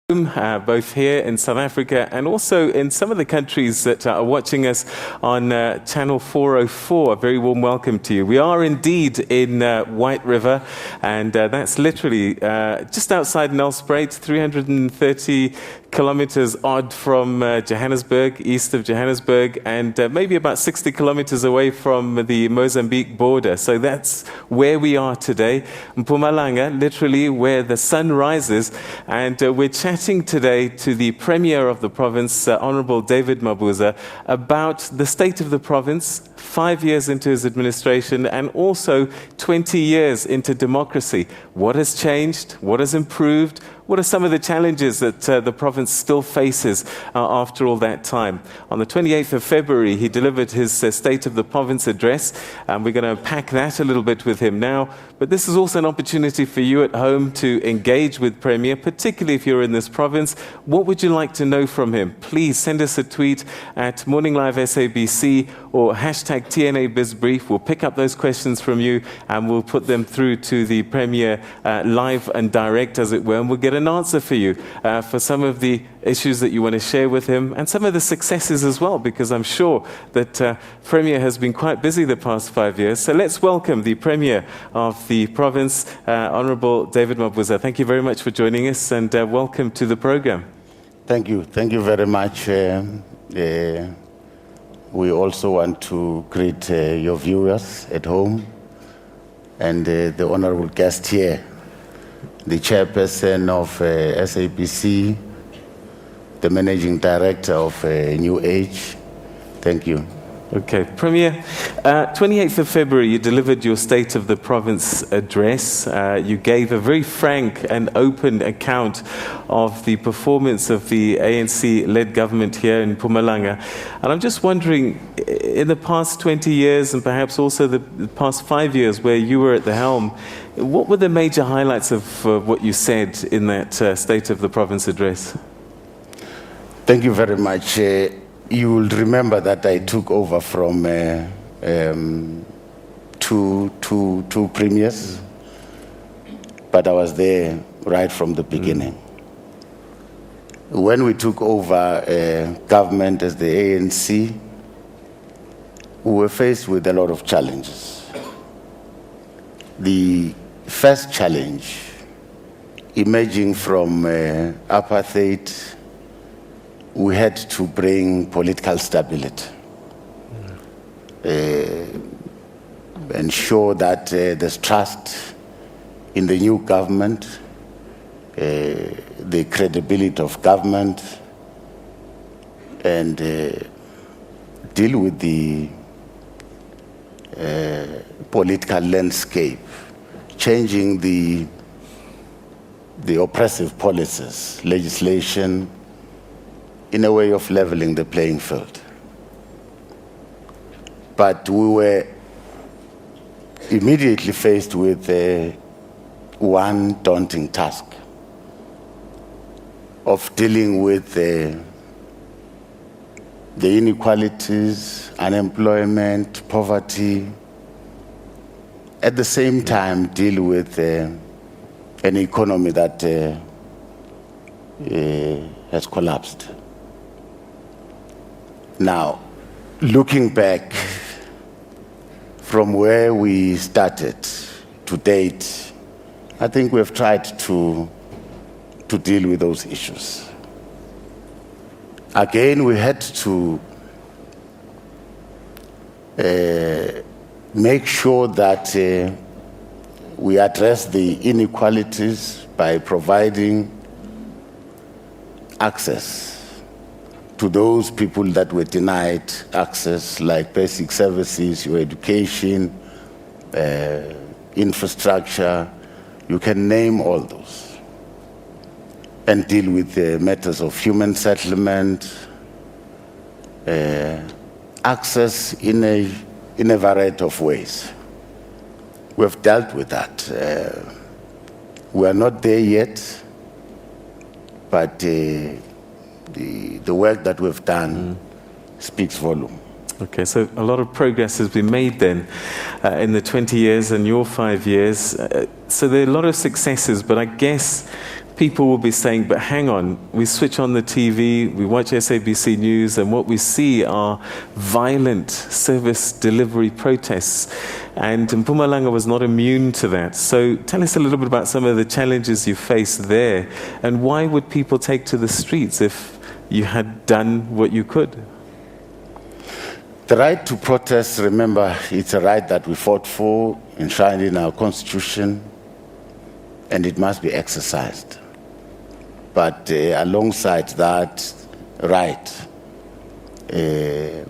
both here in South Africa and also in some of the countries that are watching us on Channel 404. A very warm welcome to you. We are indeed in White River, and that's literally just outside Nelspruit, 330 kilometers odd from Johannesburg, east of Johannesburg, and maybe about 60 kilometers away from the Mozambique border. So that's where we are today, Mpumalanga, literally where the sun rises, and we're chatting today to the Premier of the province, Honorable David Mabuza, about the state of the province, 5 years into his administration, and also 20 years into democracy. What has changed? What has improved? What are some of the challenges that the province still faces after all that time? On the 28th of February, he delivered his State of the Province address, and we're going to unpack that a little bit with him now. But this is also an opportunity for you at home to engage with Premier, particularly if you're in this province. What would you like to know from him? Please send us a tweet at Morning Live SABC or hashtag TNABizBrief. We'll pick up those questions from you and we'll put them through to the Premier live and direct, as it were, and we'll get an answer for you for some of the issues that you want to share with him and some of the successes as well, because I'm sure that Premier has been quite busy the past 5 years. So let's welcome the Premier of the province, Honorable David Mabuza. Thank you very much for joining us, and welcome to the program. Thank you. Thank you very much. We also want to greet your viewers at home and the honorable guest here, the chairperson of SABC, the managing director of New Age. Thank you. Okay, Premier, 28th of February, you delivered your State of the Province address. You gave a very frank and open account of the performance of the ANC-led government here in Mpumalanga. And I'm just wondering, in the past 20 years and perhaps also the past 5 years where you were at the helm, what were the major highlights of what you said in that State of the Province address? Thank you very much. You will remember that I took over from two premiers, but I was there right from the beginning. When we took over government as the ANC, we were faced with a lot of challenges. The first challenge, emerging from apartheid, we had to bring political stability, ensure that there's trust in the new government, the credibility of government, and deal with the political landscape, changing the oppressive policies, legislation, in a way of leveling the playing field. But we were immediately faced with one daunting task of dealing with the inequalities, unemployment, poverty, at the same time deal with an economy that has collapsed. Now, looking back from where we started to date, I think we've tried to deal with those issues. Again, we had to make sure that we address the inequalities by providing access to those people that were denied access, like basic services, your education, infrastructure, you can name all those, and deal with the matters of human settlement, access in a variety of ways. We have dealt with that. We are not there yet, but the work that we've done speaks volume. Okay, so a lot of progress has been made then in the 20 years and your 5 years. So there are a lot of successes, but I guess people will be saying, but hang on, we switch on the TV, we watch SABC News, and what we see are violent service delivery protests. And Mpumalanga was not immune to that. So tell us a little bit about some of the challenges you face there, and why would people take to the streets if you had done what you could? The right to protest, remember, it's a right that we fought for, enshrined in our constitution, and it must be exercised. But alongside that right,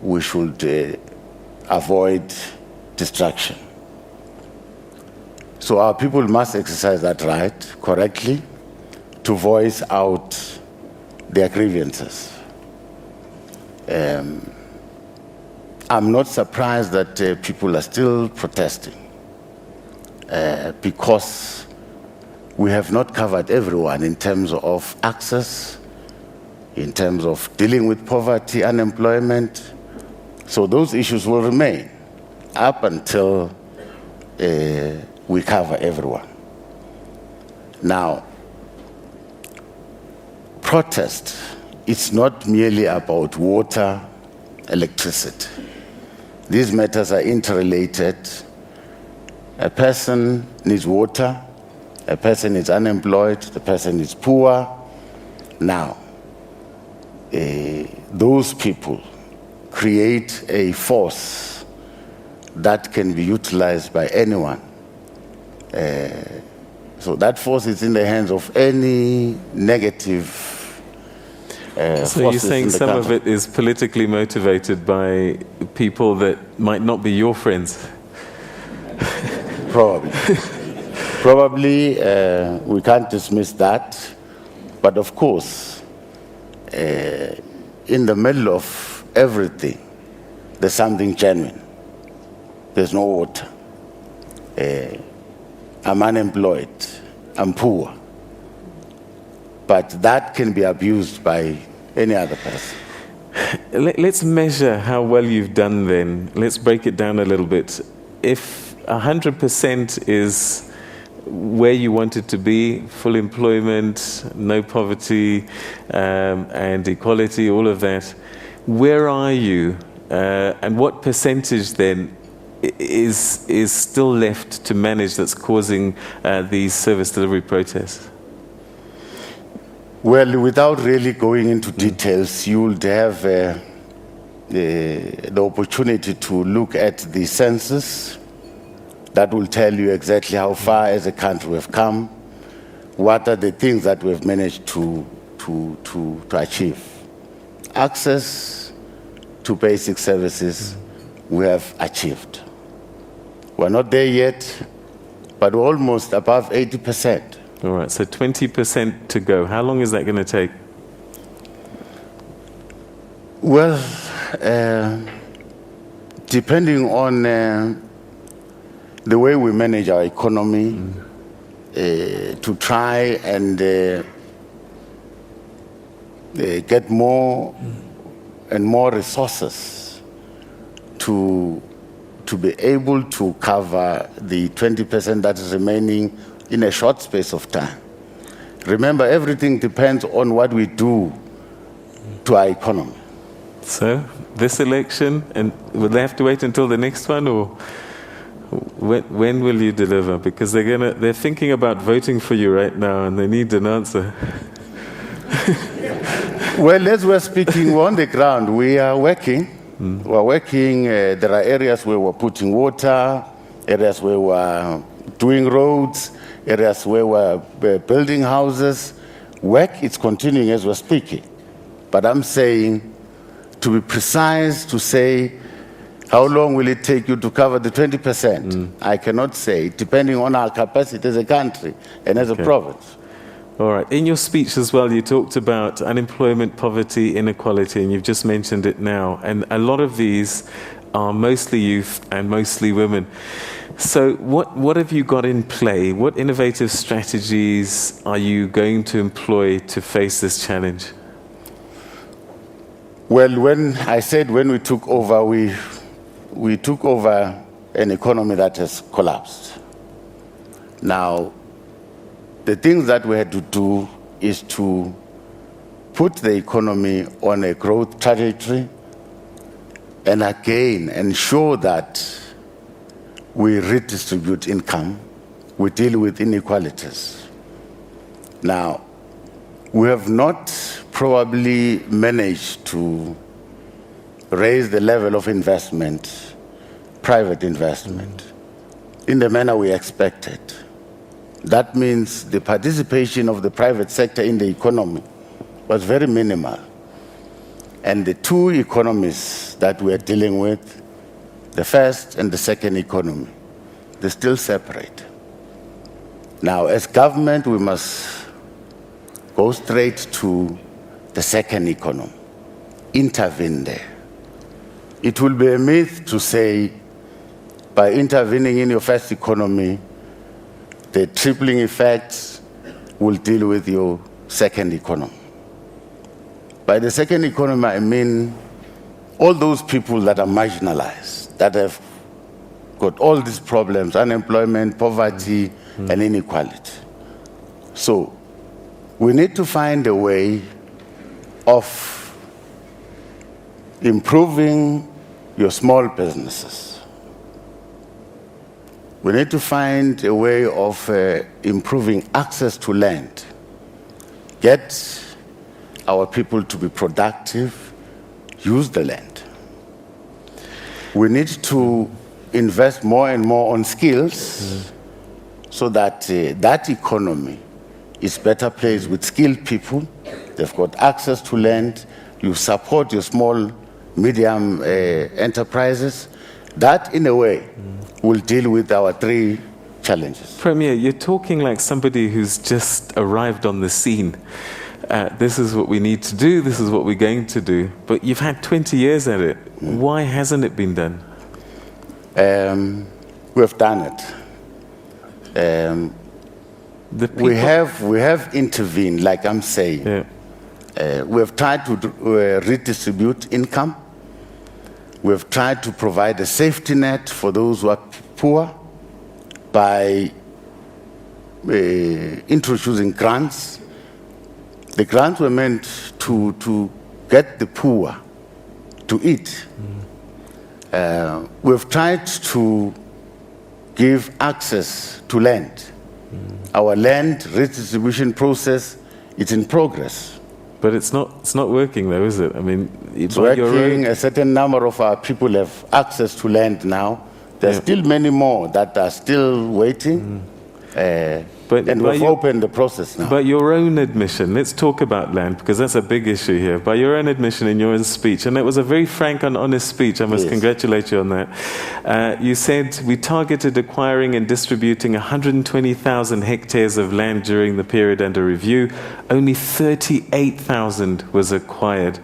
we should avoid distraction. So our people must exercise that right correctly to voice out their grievances. I'm not surprised that people are still protesting because we have not covered everyone in terms of access, in terms of dealing with poverty, unemployment. So those issues will remain up until we cover everyone. Now, protest, it's not merely about water, electricity. These matters are interrelated. A person needs water, a person is unemployed, the person is poor. Now, those people create a force that can be utilized by anyone. So that force is in the hands of any negative so you're saying some of it is politically motivated by people that might not be your friends? Probably. Probably, we can't dismiss that. But of course, in the middle of everything, there's something genuine. There's no water. I'm unemployed. I'm poor. But that can be abused by any other person. Let's measure how well you've done then. Let's break it down a little bit. If 100% is where you want it to be, full employment, no poverty, and equality, all of that, where are you? And what percentage then is still left to manage that's causing these service delivery protests? Well, without really going into details, you would have the opportunity to look at the census. That will tell you exactly how far as a country we've come, what are the things that we've managed to achieve. Access to basic services we have achieved. We're not there yet, but we're almost above 80%. All right, so 20% to go. How long is that going to take? Well, depending on the way we manage our economy, to try and get more and more resources to be able to cover the 20% that is remaining in a short space of time. Remember, everything depends on what we do to our economy. So, this election, and will they have to wait until the next one, or when will you deliver? Because they're thinking about voting for you right now, and they need an answer. Well, as we're speaking, we're on the ground. We are working. We're working. There are areas where we're putting water, areas where we're doing roads, areas where we're building houses. Work is continuing as we're speaking. But I'm saying, to be precise, to say, how long will it take you to cover the 20%? I cannot say, depending on our capacity as a country and as a province. All right. In your speech as well, you talked about unemployment, poverty, inequality, and you've just mentioned it now. And a lot of these are mostly youth and mostly women. So what have you got in play? What innovative strategies are you going to employ to face this challenge? Well, when I said when we took over, we took over an economy that has collapsed. Now, the things that we had to do is to put the economy on a growth trajectory and again ensure that we redistribute income, we deal with inequalities. Now, we have not probably managed to raise the level of investment, private investment, in the manner we expected. That means the participation of the private sector in the economy was very minimal. And the two economies that we are dealing with, the first and the second economy, they're still separate. Now, as government, we must go straight to the second economy, intervene there. It will be a myth to say, by intervening in your first economy, the tripling effects will deal with your second economy. By the second economy, I mean all those people that are marginalized, that have got all these problems, unemployment, poverty, and inequality. So we need to find a way of improving your small businesses. We need to find a way of improving access to land, get our people to be productive, use the land. We need to invest more and more on skills so that that economy is better placed with skilled people. They've got access to land. You support your small, medium enterprises. That, in a way, will deal with our three challenges. Premier, you're talking like somebody who's just arrived on the scene. This is what we need to do, this is what we're going to do. But you've had 20 years at it. Why hasn't it been done? We have done it. We have intervened, like I'm saying. Yeah. We have tried to redistribute income. We have tried to provide a safety net for those who are poor by introducing grants. The grants were meant to get the poor to eat. We've tried to give access to land. Our land redistribution process is in progress. But it's not working though, is it? I mean, it's working. A certain number of our people have access to land now. There's still many more that are still waiting. And we've opened the process now. By your own admission, let's talk about land, because that's a big issue here. By your own admission in your own speech, and it was a very frank and honest speech, I must congratulate you on that. You said, we targeted acquiring and distributing 120,000 hectares of land during the period under review. Only 38,000 was acquired.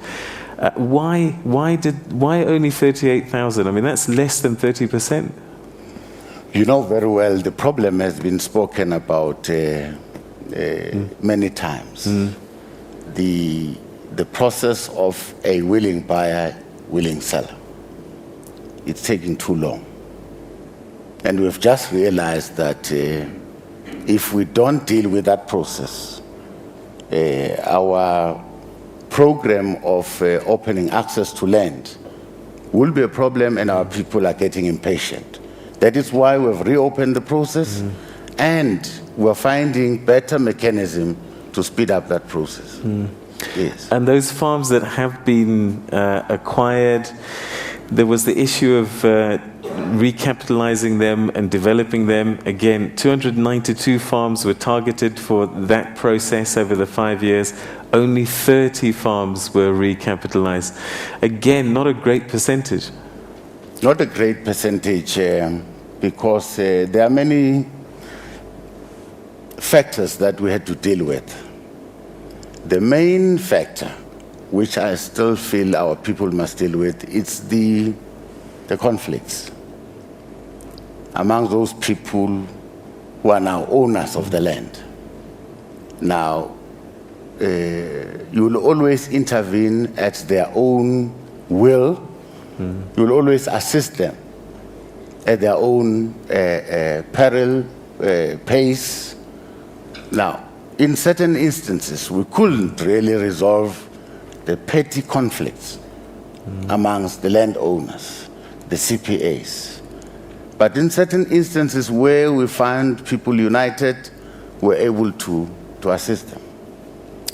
Why only 38,000? I mean, that's less than 30%. You know very well, the problem has been spoken about many times. The process of a willing buyer, willing seller. It's taking too long. And we've just realized that if we don't deal with that process, our program of opening access to land will be a problem, and our people are getting impatient. That is why we've reopened the process, and we're finding better mechanism to speed up that process. Yes. And those farms that have been acquired, there was the issue of recapitalizing them and developing them. Again, 292 farms were targeted for that process over the 5 years. Only 30 farms were recapitalized. Again, not a great percentage. Not a great percentage, because there are many factors that we had to deal with. The main factor, which I still feel our people must deal with, is the conflicts among those people who are now owners of the land. Now, you will always intervene at their own will. You will always assist them at their own peril, pace. Now, in certain instances, we couldn't really resolve the petty conflicts amongst the landowners, the CPAs. But in certain instances where we find people united, we're able to assist them.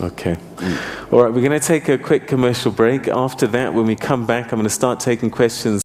Okay. All right, we're going to take a quick commercial break. After that, when we come back, I'm going to start taking questions.